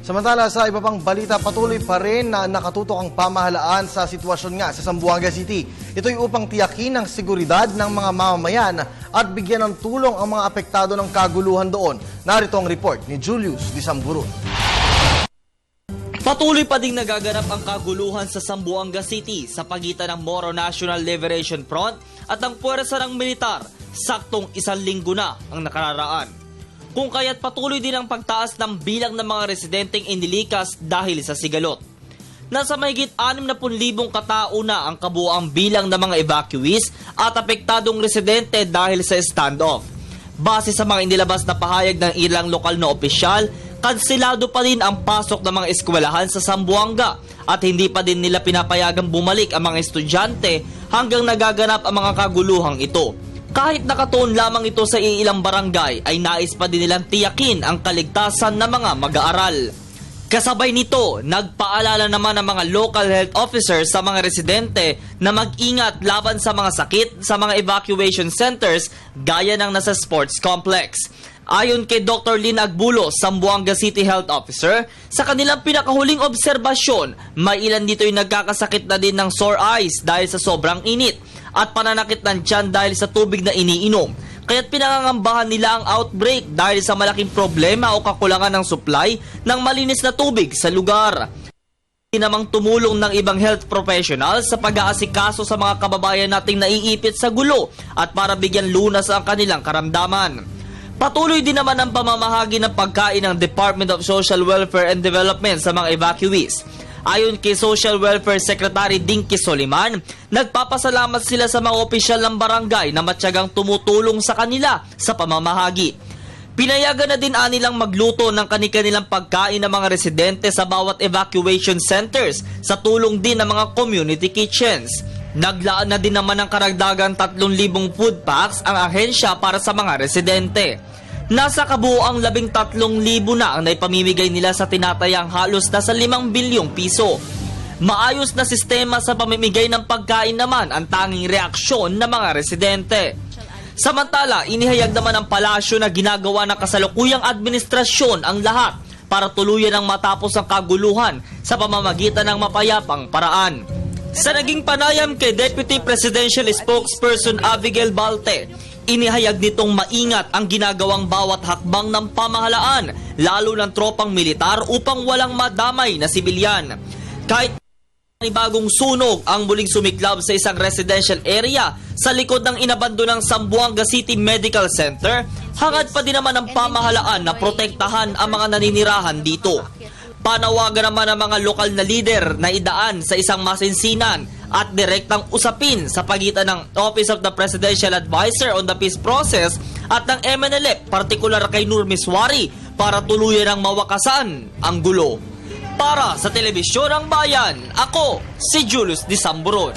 Samantala sa iba pang balita, patuloy pa rin na nakatutok ang pamahalaan sa sitwasyon nga sa Zamboanga City. Ito'y upang tiyakin ang seguridad ng mga mamamayan at bigyan ng tulong ang mga apektado ng kaguluhan doon. Narito ang report ni Julius Disamburun. Patuloy pa ding nagaganap ang kaguluhan sa Zamboanga City sa pagitan ng Moro National Liberation Front at ang puwersa ng militar. Saktong 1 linggo na ang nakararaan. Kung kaya't patuloy din ang pagtaas ng bilang ng mga residenteng inilikas dahil sa sigalot. Nasa mahigit 60,000 katao na ang kabuuang bilang ng mga evacuees at apektadong residente dahil sa standoff. Base sa mga inilabas na pahayag ng ilang lokal na opisyal, kanselado pa din ang pasok ng mga eskwelahan sa Zamboanga at hindi pa din nila pinapayagang bumalik ang mga estudyante hanggang nagaganap ang mga kaguluhang ito. Kahit nakatuon lamang ito sa ilang barangay, ay nais pa din nilang tiyakin ang kaligtasan ng mga mag-aaral. Kasabay nito, nagpaalala naman ang mga local health officers sa mga residente na mag-ingat laban sa mga sakit sa mga evacuation centers gaya ng nasa sports complex. Ayon kay Dr. Lynn Agbulo, Zamboanga City Health Officer, sa kanilang pinakahuling obserbasyon, may ilan dito ay nagkakasakit na din ng sore eyes dahil sa sobrang init at pananakit ng tiyan dahil sa tubig na iniinom. Kaya't pinangangambahan nila ang outbreak dahil sa malaking problema o kakulangan ng supply ng malinis na tubig sa lugar. Namang tumulong ng ibang health professionals sa pag-aasikaso sa mga kababayan nating naiipit sa gulo at para bigyan lunas ang kanilang karamdaman. Patuloy din naman ang pamamahagi ng pagkain ng Department of Social Welfare and Development sa mga evacuees. Ayon kay Social Welfare Secretary Dinky Soliman, nagpapasalamat sila sa mga opisyal ng barangay na matyagang tumutulong sa kanila sa pamamahagi. Pinayagan na din nilang magluto ng kanilang pagkain ng mga residente sa bawat evacuation centers sa tulong din ng mga community kitchens. Naglaan na din naman ng karagdagang 3,000 food packs ang ahensya para sa mga residente. Nasa kabuoang 13,000 na ang naipamimigay nila sa tinatayang halos nasa 5 bilyong piso. Maayos na sistema sa pamimigay ng pagkain naman ang tanging reaksyon ng mga residente. Samantala, inihayag naman ng palasyo na ginagawa ng kasalukuyang administrasyon ang lahat para tuluyan ang matapos ang kaguluhan sa pamamagitan ng mapayapang paraan. Sa naging panayam kay Deputy Presidential Spokesperson Abigail Balte, inihayag nitong maingat ang ginagawang bawat hakbang ng pamahalaan, lalo ng tropang militar upang walang madamay na sibilyan. Kahit bagong sunog ang muling sumiklab sa isang residential area sa likod ng inabandonang Zamboanga City Medical Center, hangad pa din naman ang pamahalaan na protektahan ang mga naninirahan dito. Panawagan naman ang mga lokal na lider na idaan sa isang masinsinan at direktang usapin sa pagitan ng Office of the Presidential Advisor on the Peace Process at ng MNLF, partikular kay Nur Miswari, para tuluyan ang mawakasan ang gulo. Para sa Telebisyon ng Bayan, ako si Julius Disamburun.